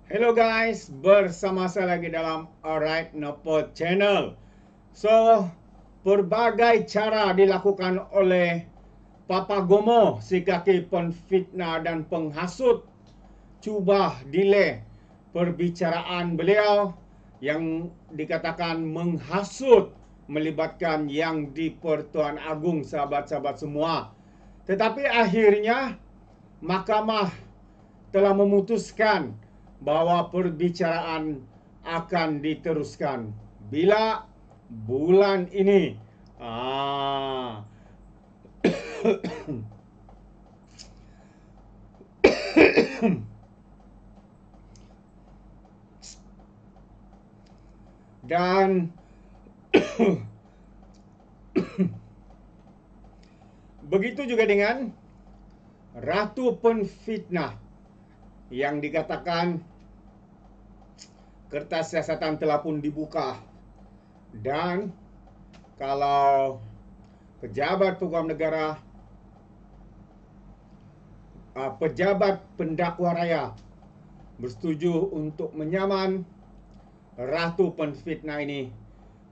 Hello guys, bersama saya lagi dalam Alright Nopo Channel. So, berbagai cara dilakukan oleh Papa Gomo, si kaki penfitnah dan penghasut, cuba delay perbicaraan beliau yang dikatakan menghasut melibatkan yang di Pertuan Agung, sahabat-sahabat semua. Tetapi akhirnya Mahkamah telah memutuskan bahwa perbicaraan akan diteruskan bila bulan ini dan begitu juga dengan Ratu Penfitnah yang dikatakan kertas siasatan telah pun dibuka, dan kalau pejabat program negara, pejabat pendakwa raya bersetuju untuk menyaman Ratu Penfitnah ini,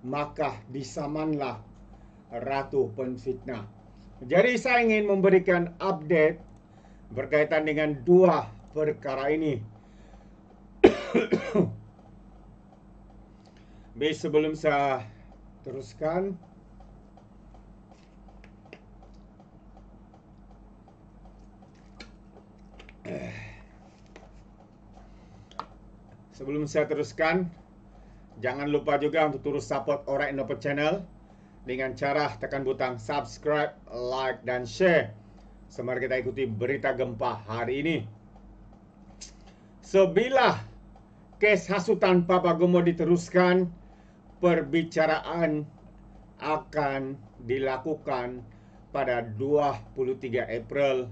maka disamanlah Ratu Penfitnah. Jadi saya ingin memberikan update berkaitan dengan dua perkara ini. Baik, sebelum saya teruskan, jangan lupa juga untuk terus support Alright Nopo Channel dengan cara tekan butang subscribe, like, dan share. Mari kita ikuti berita gempa hari ini. Sebila kes hasutan Papa Gomo diteruskan, perbicaraan akan dilakukan pada 23 April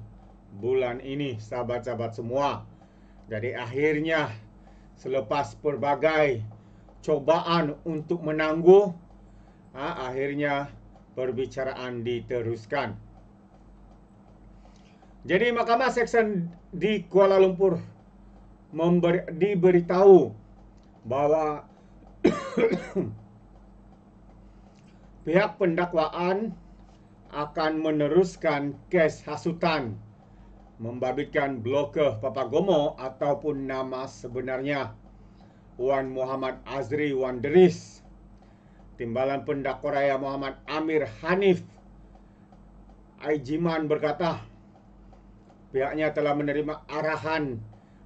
bulan ini, sahabat-sahabat semua. Jadi akhirnya selepas berbagai cobaan untuk menangguh, akhirnya perbicaraan diteruskan. Jadi Mahkamah Seksyen di Kuala Lumpur diberitahu bahwa pihak pendakwaan akan meneruskan kes hasutan membabitkan blokir Papa Gomo ataupun nama sebenarnya Wan Muhammad Azri Wan Deris. Timbalan pendakwa raya Muhammad Amir Hanif Aijiman berkata pihaknya telah menerima arahan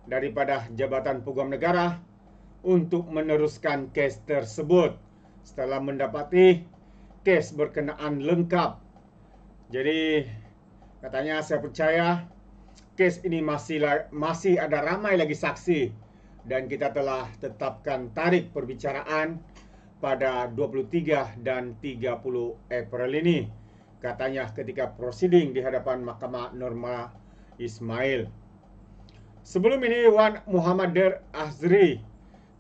daripada Jabatan Peguam Negara untuk meneruskan kes tersebut setelah mendapati kes berkenaan lengkap. Jadi katanya, saya percaya kes ini masih ada ramai lagi saksi, dan kita telah tetapkan tarikh perbicaraan pada 23 dan 30 April ini, katanya ketika prosiding di hadapan Mahkamah Norma Ismail. Sebelum ini Wan Muhammad Azri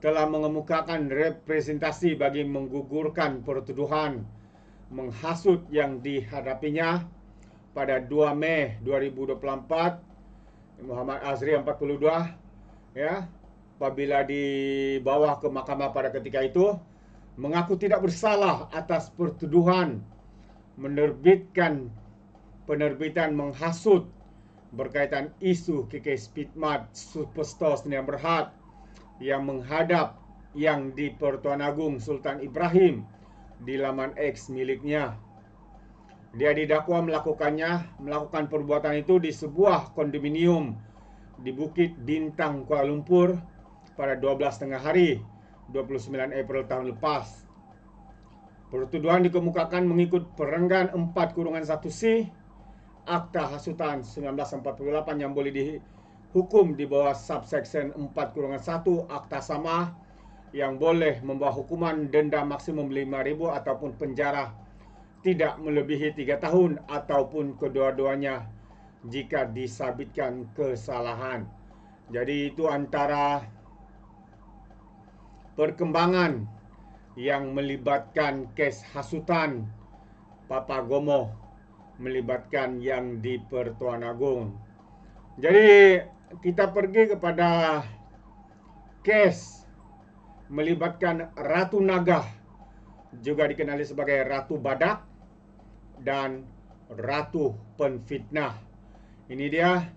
telah mengemukakan representasi bagi menggugurkan pertuduhan menghasut yang dihadapinya pada 2 Mei 2024. Muhammad Azri 42 ya, apabila dibawa ke mahkamah pada ketika itu, mengaku tidak bersalah atas pertuduhan penerbitan menghasut berkaitan isu KK Speedmart Superstore Sdn Bhd yang menghadap yang di Pertuan Agung Sultan Ibrahim di laman X miliknya. Dia didakwa melakukan perbuatan itu di sebuah kondominium di Bukit Bintang, Kuala Lumpur pada 12 tengah hari 29 April tahun lepas. Pertuduhan dikemukakan mengikut perenggan 4-1C Akta Hasutan 1948 yang boleh dihukum di bawah subsection 4-1 Akta Sama yang boleh membawa hukuman denda maksimum 5.000 ataupun penjara tidak melebihi 3 tahun ataupun kedua-duanya jika disabitkan kesalahan. Jadi itu antara perkembangan yang melibatkan kes hasutan Papa Gomo melibatkan yang di Pertuan Agung. Jadi kita pergi kepada kes melibatkan Ratu Naga, juga dikenali sebagai Ratu Badak dan Ratu Penfitnah. Ini dia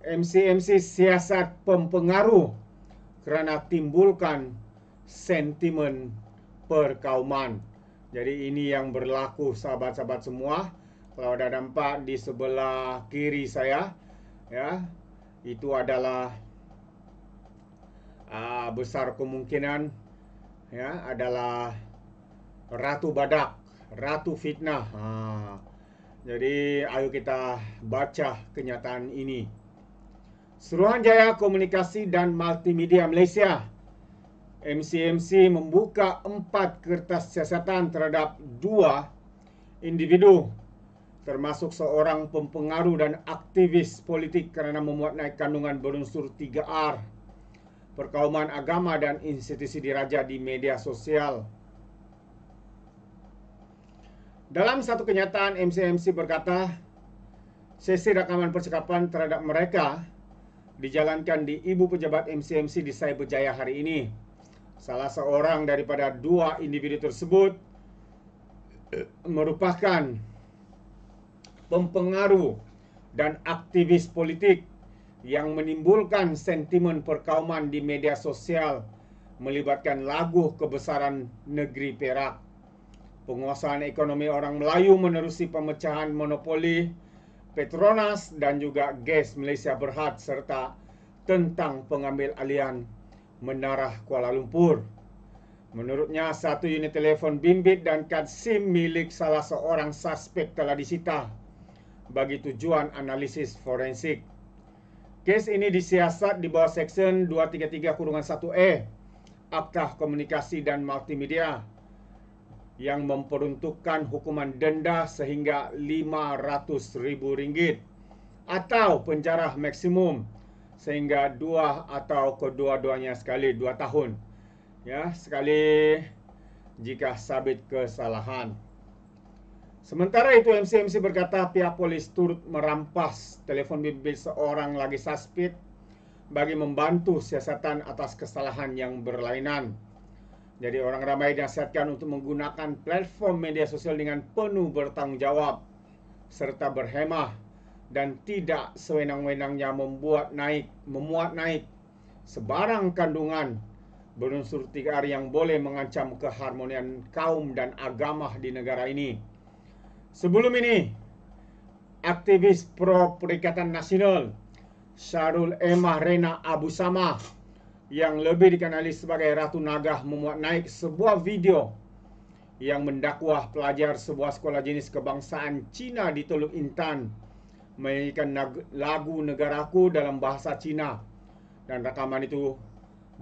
MC-MC siasat pempengaruh kerana timbulkan sentimen perkauman. Jadi ini yang berlaku, sahabat-sahabat semua. Kalau ada nampak di sebelah kiri saya, ya, itu adalah besar kemungkinan, ya, adalah Ratu Badak, Ratu Fitnah. Jadi ayo kita baca kenyataan ini. Suruhanjaya Komunikasi dan Multimedia Malaysia, MCMC, membuka 4 kertas siasatan terhadap 2 individu, termasuk seorang pempengaruh dan aktivis politik kerana memuat naik kandungan berunsur 3R, perkauman agama dan institusi diraja di media sosial. Dalam satu kenyataan, MCMC berkata, sesi rakaman percakapan terhadap mereka dijalankan di Ibu Pejabat MCMC di Cyberjaya hari ini. Salah seorang daripada 2 individu tersebut merupakan pempengaruh dan aktivis politik yang menimbulkan sentimen perkauman di media sosial melibatkan lagu kebesaran negeri Perak, penguasaan ekonomi orang Melayu menerusi pemecahan monopoli Petronas dan juga Gas Malaysia Berhad, serta tentang pengambil alihan Menara Kuala Lumpur. Menurutnya, 1 unit telefon bimbit dan kad SIM milik salah seorang suspek telah disita bagi tujuan analisis forensik. Kes ini disiasat di bawah Seksyen 233-1E Akta Komunikasi dan Multimedia yang memperuntukkan hukuman denda sehingga RM500,000 atau penjara maksimum sehingga 2 atau kedua-duanya sekali 2 tahun. Ya, sekali jika sabit kesalahan. Sementara itu, MCMC berkata pihak polis turut merampas telefon bimbit seorang lagi suspek bagi membantu siasatan atas kesalahan yang berlainan. Jadi orang ramai dinasihatkan untuk menggunakan platform media sosial dengan penuh bertanggungjawab serta berhemah dan tidak sewenang-wenangnya memuat naik sebarang kandungan berunsur 3R yang boleh mengancam keharmonian kaum dan agama di negara ini. Sebelum ini, aktivis pro Perikatan Nasional Syarul Emah Rena Abu Samah yang lebih dikenali sebagai Ratu Naga memuat naik sebuah video yang mendakwah pelajar sebuah sekolah jenis kebangsaan Cina di Teluk Intan menyanyikan lagu Negaraku dalam bahasa Cina, dan rakaman itu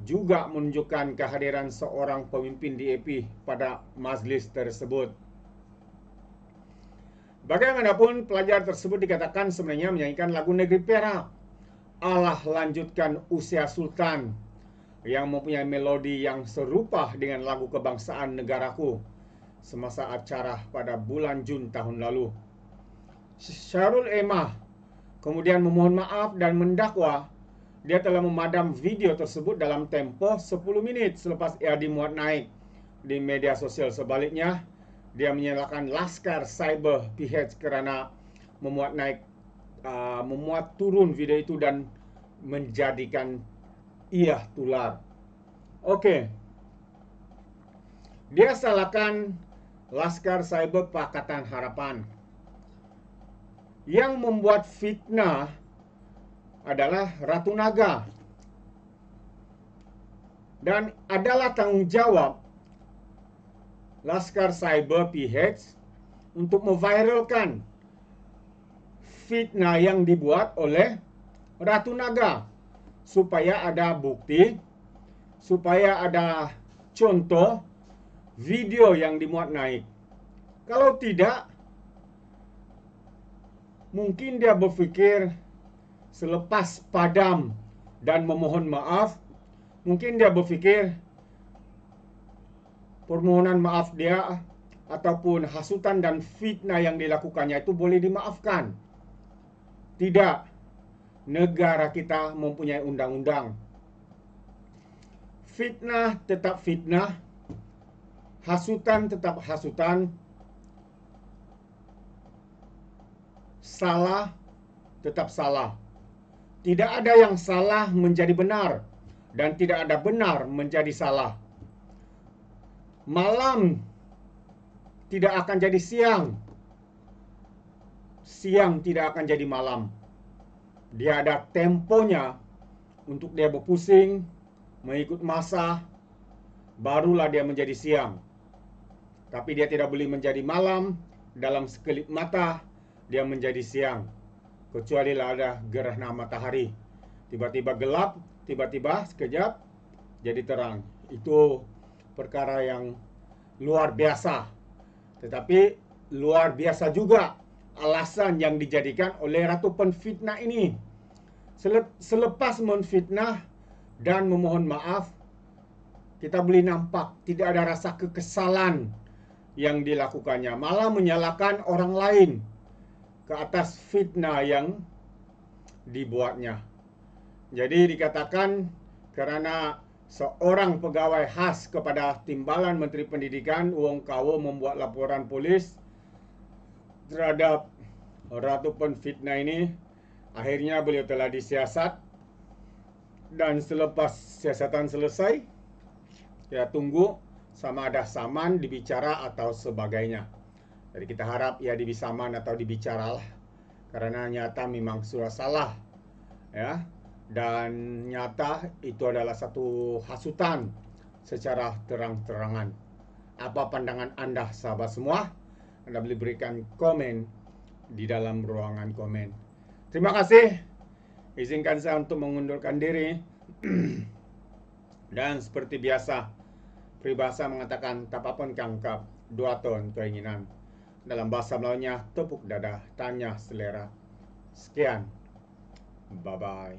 juga menunjukkan kehadiran seorang pemimpin DAP pada majlis tersebut. Bagaimanapun, pelajar tersebut dikatakan sebenarnya menyanyikan lagu Negeri Perak, Allah Lanjutkan Usia Sultan, yang mempunyai melodi yang serupa dengan lagu kebangsaan Negaraku semasa acara pada bulan Jun tahun lalu. Syarul Emah kemudian memohon maaf dan mendakwa dia telah memadam video tersebut dalam tempoh 10 minit selepas ia dimuat naik di media sosial. Sebaliknya, dia menyalahkan Laskar Cyber PH kerana memuat turun video itu dan menjadikan ia tular. Okey. Dia salahkan Laskar Cyber Pakatan Harapan. Yang membuat fitnah adalah Ratu Naga. Dan adalah tanggungjawab Laskar Cyber PH untuk memviralkan fitnah yang dibuat oleh Ratu Naga supaya ada bukti, supaya ada contoh video yang dimuat naik. Kalau tidak, mungkin dia berfikir selepas padam dan memohon maaf, mungkin dia berfikir permohonan maaf dia ataupun hasutan dan fitnah yang dilakukannya itu boleh dimaafkan. Tidak. negara kita mempunyai undang-undang. Fitnah tetap fitnah, hasutan tetap hasutan, salah tetap salah. Tidak ada yang salah menjadi benar, dan tidak ada benar menjadi salah. Malam tidak akan jadi siang, siang tidak akan jadi malam. Dia ada temponya untuk dia berpusing, mengikut masa, barulah dia menjadi siang. Tapi dia tidak boleh menjadi malam, dalam sekelip mata dia menjadi siang. Kecuali lah ada gerhana matahari. Tiba-tiba gelap, tiba-tiba sekejap jadi terang. Itu perkara yang luar biasa. Tetapi luar biasa juga alasan yang dijadikan oleh ratu penfitnah ini. Selepas menfitnah dan memohon maaf, kita boleh nampak tidak ada rasa kekesalan yang dilakukannya, malah menyalahkan orang lain ke atas fitnah yang dibuatnya. Jadi dikatakan karena seorang pegawai khas kepada Timbalan Menteri Pendidikan, Wong Kawo, membuat laporan polis terhadap ratu penfitnah ini, akhirnya beliau telah disiasat. Dan selepas siasatan selesai, kita tunggu sama ada saman, dibicara atau sebagainya. Jadi kita harap ya dibisaman atau dibicaralah, karena nyata memang sudah salah, ya. Dan nyata itu adalah satu hasutan secara terang-terangan. Apa pandangan Anda, sahabat semua? Anda boleh berikan komen di dalam ruangan komen. Terima kasih. Izinkan saya untuk mengundurkan diri. Dan seperti biasa, peribahasa mengatakan tapapun kangkap, 2 ton keinginan. Dalam bahasa Melayunya, tepuk dada, tanya selera. Sekian. Bye-bye.